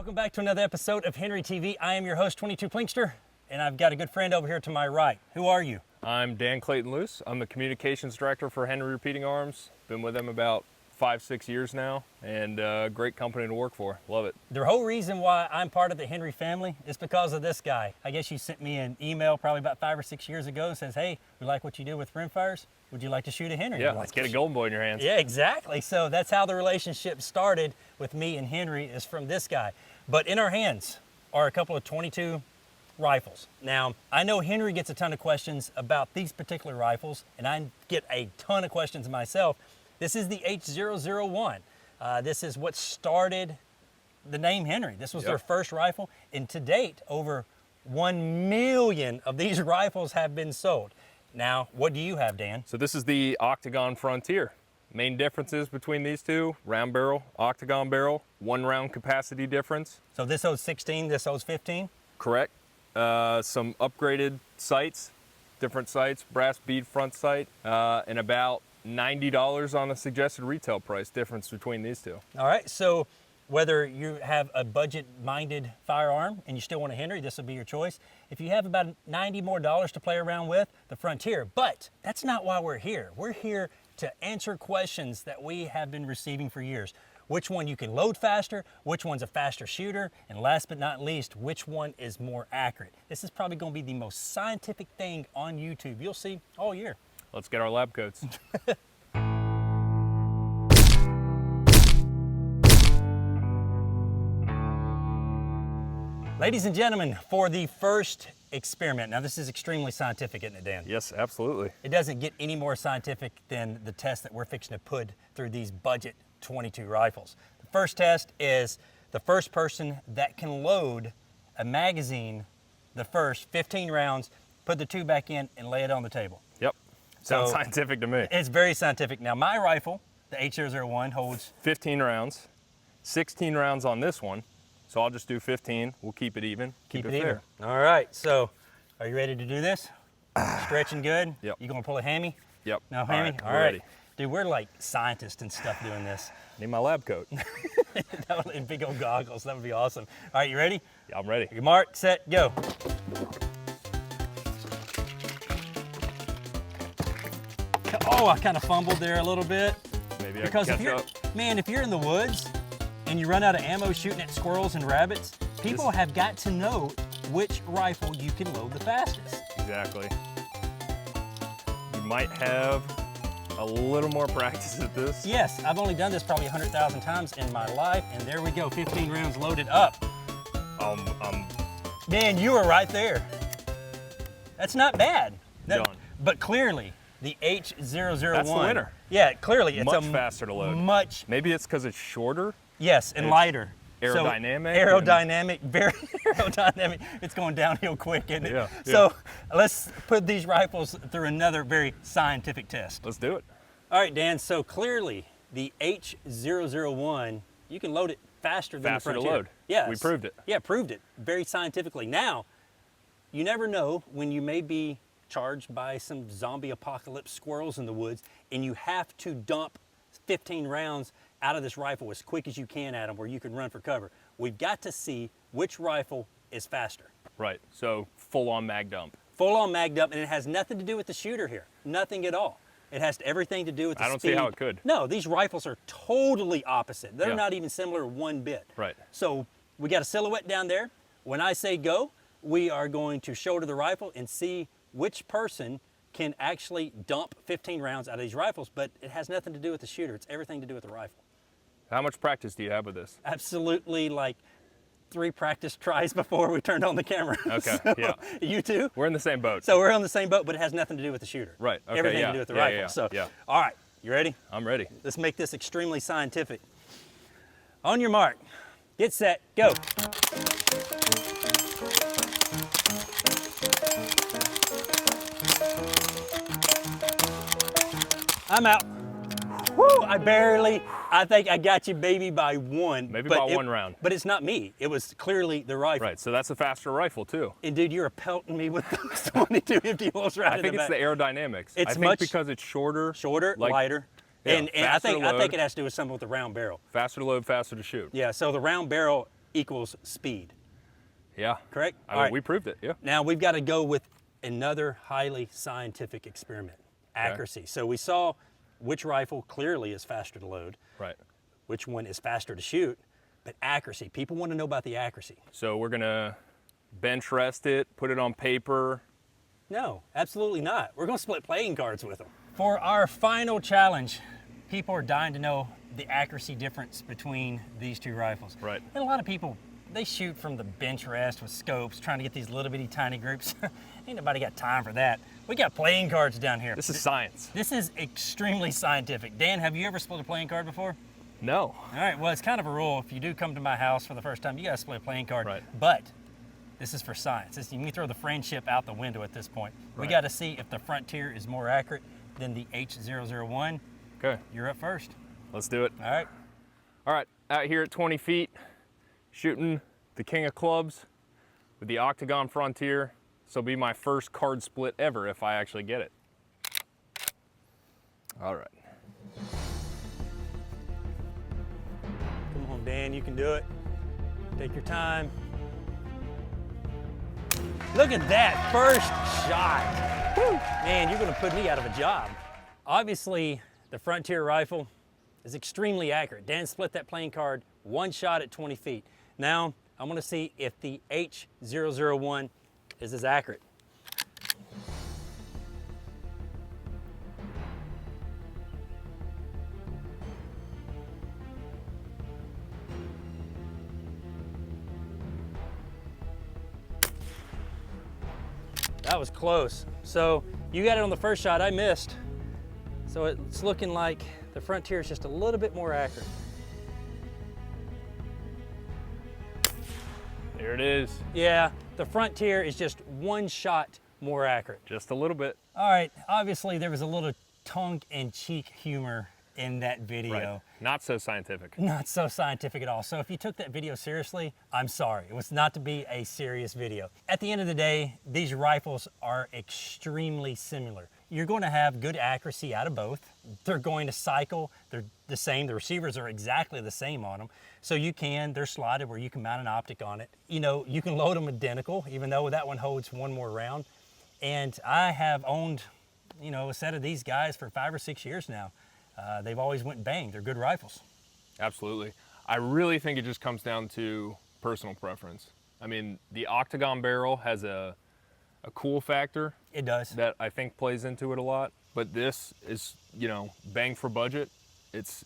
Welcome back to another episode of Henry TV. I am your host, 22 Plinkster, and I've got a good friend over here to my right. Who are you? I'm Dan Clayton-Luce. I'm the communications director for Henry Repeating Arms. Been with them about 5-6 years now, and great company to work for. Love it. The whole reason why I'm part of the Henry family is because of this guy. I guess you sent me an email probably about 5 or 6 years ago and says, hey, we like what you do with rimfires. Would you like to shoot a Henry? Yeah, let's get a golden boy in your hands. Yeah, exactly. So that's how the relationship started with me and Henry, is from this guy. But in our hands are a couple of 22 rifles. Now, I know Henry gets a ton of questions about these particular rifles, and I get a ton of questions myself. This is the H001. This is what started the name Henry. This was their first rifle, and to date, over 1 million of these rifles have been sold. Now, what do you have, Dan? So this is the Octagon Frontier. Main differences between these two: round barrel, octagon barrel, 1 round capacity difference. So this holds 16, this holds 15? Correct. Some upgraded sights, different sights, brass bead front sight, and about $90 on the suggested retail price difference between these two. All right, so whether you have a budget-minded firearm and you still want a Henry, this will be your choice. If you have about $90 more to play around with, the Frontier. But that's not why we're here. We're here to answer questions that we have been receiving for years. Which one you can load faster, which one's a faster shooter, and last but not least, which one is more accurate. This is probably going to be the most scientific thing on YouTube you'll see all year. Let's get our lab coats. Ladies and gentlemen, for the first experiment. Now this is extremely scientific, isn't it, Dan? Yes, absolutely. It doesn't get any more scientific than the test that we're fixing to put through these budget 22 rifles. The first test is the first person that can load a magazine, the first 15 rounds, put the 2 back in and lay it on the table. Yep. Sounds scientific to me. It's very scientific. Now my rifle, the H001, holds 15 rounds, 16 rounds on this one. So I'll just do 15. We'll keep it even. Keep it even. All right. So are you ready to do this? Stretching good? Yep. You gonna pull a hammy? Yep. No hammy? All right. Ready. Dude, we're like scientists and stuff doing this. Need my lab coat. And big old goggles. That would be awesome. All right, you ready? Yeah, I'm ready. Your mark, set, go. Oh, I kind of fumbled there a little bit. Maybe Because I if can you're, catch up. man, if you're in the woods and you run out of ammo shooting at squirrels and rabbits, people have got to know which rifle you can load the fastest. Exactly. You might have a little more practice at this. Yes, I've only done this probably 100,000 times in my life, and there we go, 15 rounds loaded up. Man, you were right there. That's not bad. Done. But clearly, the H001. That's the winner. Yeah, clearly it's Much faster to load. Maybe it's because it's shorter. Yes, and lighter. Aerodynamic. So, aerodynamic, very aerodynamic. It's going downhill quick, isn't it? Yeah. So let's put these rifles through another very scientific test. Let's do it. All right, Dan, so clearly the H001, you can load it faster than the Frontier. To load. Yes. We proved it. Yeah, proved it very scientifically. Now, you never know when you may be charged by some zombie apocalypse squirrels in the woods, and you have to dump 15 rounds out of this rifle as quick as you can at them where you can run for cover. We've got to see which rifle is faster. Right, so full-on mag dump. Full-on mag dump, and it has nothing to do with the shooter here. Nothing at all. It has everything to do with the speed. I don't see how it could. No, these rifles are totally opposite. They're not even similar one bit. Right. So we got a silhouette down there. When I say go, we are going to shoulder the rifle and see which person can actually dump 15 rounds out of these rifles, but it has nothing to do with the shooter. It's everything to do with the rifle. How much practice do you have with this? Absolutely, like 3 practice tries before we turned on the camera. Okay, So, yeah. You too? We're in the same boat. So we're on the same boat, but it has nothing to do with the shooter. Right, okay, Everything to do with the rifle. All right, you ready? I'm ready. Let's make this extremely scientific. On your mark, get set, go. I'm out. Woo, I think I got you, baby, by 1. Maybe by 1 round. But it's not me. It was clearly the rifle. Right, so that's a faster rifle too. And dude, you're pelting me with those 22 empty holes right I think it's the aerodynamics. I think because it's shorter. Lighter. Yeah, and I think it has to do with something with the round barrel. Faster to load, faster to shoot. Yeah, so the round barrel equals speed. Yeah. Correct? I mean, we proved it, yeah. Now we've got to go with another highly scientific experiment, accuracy. So we saw which rifle clearly is faster to load, Right. which one is faster to shoot, but accuracy. People want to know about the accuracy. So we're gonna bench rest it, put it on paper. No, absolutely not. We're going to split playing cards with them. For our final challenge, people are dying to know the accuracy difference between these two rifles. Right. And a lot of people, they shoot from the bench rest with scopes, trying to get these little bitty tiny groups. Ain't nobody got time for that. We got playing cards down here. This is science. This is extremely scientific. Dan, have you ever split a playing card before? No. All right, well, it's kind of a rule. If you do come to my house for the first time, you got to split a playing card. Right. But this is for science. You can throw the friendship out the window at this point. We Right. got to see if the Frontier is more accurate than the H001. Okay, You're up first. let's do it. All right. All right, out here at 20 feet, shooting the king of clubs with the Octagon Frontier. This will be my first card split ever if I actually get it. All right. Come on, Dan, you can do it. Take your time. Look at that first shot. Woo. Man, you're going to put me out of a job. Obviously, the Frontier rifle is extremely accurate. Dan split that playing card one shot at 20 feet. Now, I'm going to see if the H001 is as accurate. That was close. So you got it on the first shot, I missed. So it's looking like the Frontier is just a little bit more accurate. There it is. Yeah, the Frontier is just one shot more accurate. Just a little bit. All right, obviously there was a little tongue-in-cheek humor in that video. Right. Not so scientific. Not so scientific at all. So if you took that video seriously, I'm sorry. It was not to be a serious video. At the end of the day, these rifles are extremely similar. You're going to have good accuracy out of both. They're going to cycle. They're the same. The receivers are exactly the same on them. So they're slotted where you can mount an optic on it. You know, you can load them identical, even though that one holds one more round. And I have owned, a set of these guys for 5 or 6 years now. They've always went bang. They're good rifles. Absolutely. I really think it just comes down to personal preference. I mean, the Octagon barrel has a cool factor. It does. That I think plays into it a lot. But this is, bang for budget. It's,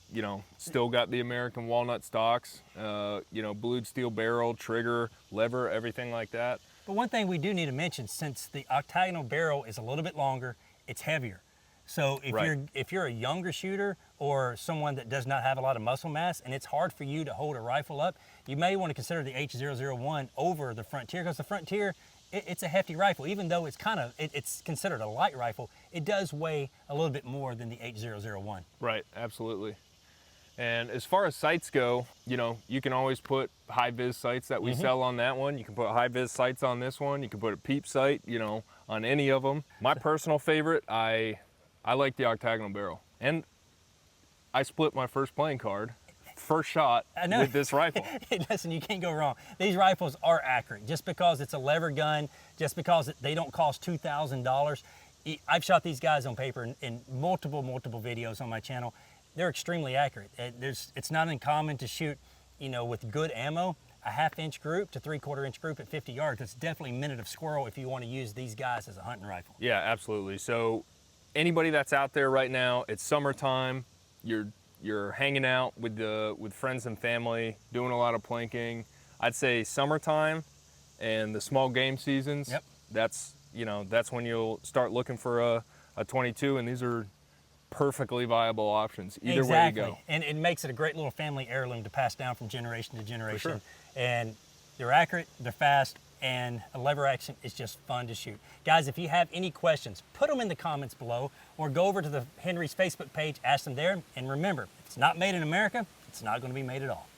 still got the American walnut stocks, blued steel barrel, trigger, lever, everything like that. But one thing we do need to mention, since the octagonal barrel is a little bit longer, it's heavier. So if you're a younger shooter or someone that does not have a lot of muscle mass and it's hard for you to hold a rifle up, you may want to consider the H001 over the Frontier, because the Frontier, it's a hefty rifle. Even though it's considered a light rifle, it does weigh a little bit more than the H001. Right, absolutely. And as far as sights go, you can always put high-vis sights that we sell on that one. You can put high-vis sights on this one. You can put a peep sight, on any of them. My personal favorite, I like the octagonal barrel. And I split my first playing card, first shot with this rifle. Listen, you can't go wrong. These rifles are accurate. Just because it's a lever gun, just because they don't cost $2,000. I've shot these guys on paper in multiple videos on my channel. They're extremely accurate. It's not uncommon to shoot, with good ammo, a 1/2 inch group to 3/4 inch group at 50 yards. It's definitely minute of squirrel if you want to use these guys as a hunting rifle. Yeah, absolutely. So anybody that's out there right now, it's summertime, you're hanging out with friends and family, doing a lot of plinking. I'd say summertime and the small game seasons. Yep. That's when you'll start looking for a 22, and these are perfectly viable options either way you go. And it makes it a great little family heirloom to pass down from generation to generation. For sure. And they're accurate, they're fast, and a lever action is just fun to shoot. Guys, if you have any questions, put them in the comments below, or go over to the Henry's Facebook page, ask them there. And remember, if it's not made in America, it's not going to be made at all.